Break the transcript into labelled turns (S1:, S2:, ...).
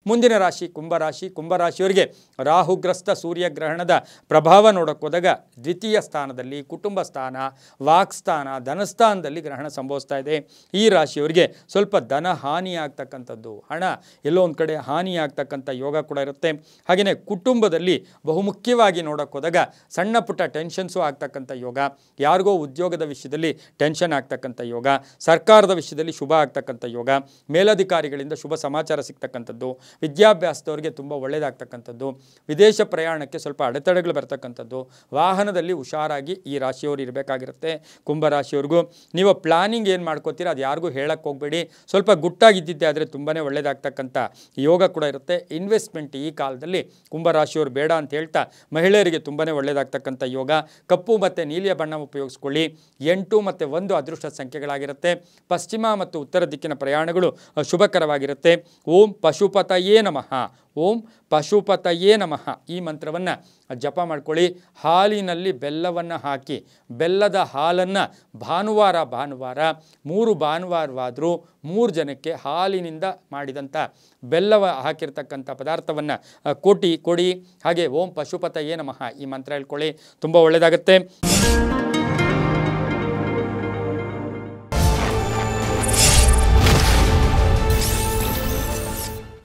S1: ಮುಂದಿನ ರಾಶಿ ಕುಂಭರಾಶಿಯವರಿಗೆ ರಾಹುಗ್ರಸ್ತ ಸೂರ್ಯಗ್ರಹಣದ ಪ್ರಭಾವ ನೋಡೋಕೆ ಹೋದಾಗ ದ್ವಿತೀಯ ಸ್ಥಾನದಲ್ಲಿ ಕುಟುಂಬ ಸ್ಥಾನ, ವಾಕ್ಸ್ಥಾನ, ಧನಸ್ಥಾನದಲ್ಲಿ ಗ್ರಹಣ ಸಂಭವಿಸ್ತಾ ಇದೆ. ಈ ರಾಶಿಯವರಿಗೆ ಸ್ವಲ್ಪ ಧನ ಹಾನಿಯಾಗ್ತಕ್ಕಂಥದ್ದು, ಹಣ ಎಲ್ಲೋ ಒಂದು ಕಡೆ ಹಾನಿಯಾಗ್ತಕ್ಕಂಥ ಯೋಗ ಕೂಡ ಇರುತ್ತೆ. ಹಾಗೆಯೇ ಕುಟುಂಬದಲ್ಲಿ ಬಹುಮುಖ್ಯವಾಗಿ ನೋಡೋಕೆ ಹೋದಾಗ ಸಣ್ಣ ಪುಟ್ಟ ಟೆನ್ಷನ್ಸು ಆಗ್ತಕ್ಕಂಥ ಯೋಗ, ಯಾರಿಗೋ ಉದ್ಯೋಗದ ವಿಷಯದಲ್ಲಿ ಟೆನ್ಷನ್ ಆಗ್ತಕ್ಕಂಥ ಯೋಗ, ಸರ್ಕಾರದ ವಿಷಯದಲ್ಲಿ ಶುಭ ಆಗ್ತಕ್ಕಂಥ ಯೋಗ, ಮೇಲಧಿಕಾರಿಗಳಿಂದ ಶುಭ ಸಮಾಚಾರ ಸಿಗ್ತಕ್ಕಂಥದ್ದು, ವಿದ್ಯಾಭ್ಯಾಸದವರಿಗೆ ತುಂಬ ಒಳ್ಳೆಯದಾಗ್ತಕ್ಕಂಥದ್ದು, ವಿದೇಶ ಪ್ರಯಾಣಕ್ಕೆ ಸ್ವಲ್ಪ ಅಡೆತಡೆಗಳು ಬರ್ತಕ್ಕಂಥದ್ದು, ವಾಹನದಲ್ಲಿ ಹುಷಾರಾಗಿ ಈ ರಾಶಿಯವರು ಇರಬೇಕಾಗಿರುತ್ತೆ. ಕುಂಭರಾಶಿಯವ್ರಿಗೂ ನೀವು ಪ್ಲಾನಿಂಗ್ ಏನು ಮಾಡ್ಕೋತೀರ ಅದು ಯಾರಿಗೂ ಹೇಳಕ್ಕೆ ಹೋಗಬೇಡಿ. ಸ್ವಲ್ಪ ಗುಟ್ಟಾಗಿದ್ದಿದ್ದೆ ಆದರೆ ತುಂಬಾ ಒಳ್ಳೆಯದಾಗ್ತಕ್ಕಂಥ ಯೋಗ ಕೂಡ ಇರುತ್ತೆ. ಇನ್ವೆಸ್ಟ್ಮೆಂಟ್ ಈ ಕಾಲದಲ್ಲಿ ಕುಂಭರಾಶಿಯವರು ಬೇಡ ಅಂತ ಹೇಳ್ತಾ ಮಹಿಳೆಯರಿಗೆ ತುಂಬಾ ಒಳ್ಳೆಯದಾಗ್ತಕ್ಕಂಥ ಯೋಗ. ಕಪ್ಪು ಮತ್ತು ನೀಲಿಯ ಬಣ್ಣ ಉಪಯೋಗಿಸ್ಕೊಳ್ಳಿ. 8 ಮತ್ತು 1 ಅದೃಷ್ಟ ಸಂಖ್ಯೆಗಳಾಗಿರುತ್ತೆ. ಪಶ್ಚಿಮ ಮತ್ತು ಉತ್ತರ ದಿಕ್ಕಿನ ಪ್ರಯಾಣಗಳು ಶುಭಕರವಾಗಿರುತ್ತೆ. ಓಂ ಪಶುಪತಯೇ ನಮಃ, ಓಂ ಪಶುಪತಯೇ ನಮಃ ಈ ಮಂತ್ರವನ್ನು ಜಪ ಮಾಡ್ಕೊಳ್ಳಿ. ಹಾಲಿನಲ್ಲಿ ಬೆಲ್ಲವನ್ನು ಹಾಕಿ, ಬೆಲ್ಲದ ಹಾಲನ್ನು ಭಾನುವಾರ 3 ಭಾನುವಾರವಾದರೂ 3 ಜನಕ್ಕೆ ಹಾಲಿನಿಂದ ಮಾಡಿದಂಥ ಬೆಲ್ಲವ ಹಾಕಿರ್ತಕ್ಕಂಥ ಪದಾರ್ಥವನ್ನು ಕೊಡಿ. ಹಾಗೆ ಓಂ ಪಶುಪತಯೇ ನಮಃ ಈ ಮಂತ್ರ ಹೇಳ್ಕೊಳ್ಳಿ, ತುಂಬ ಒಳ್ಳೆಯದಾಗುತ್ತೆ.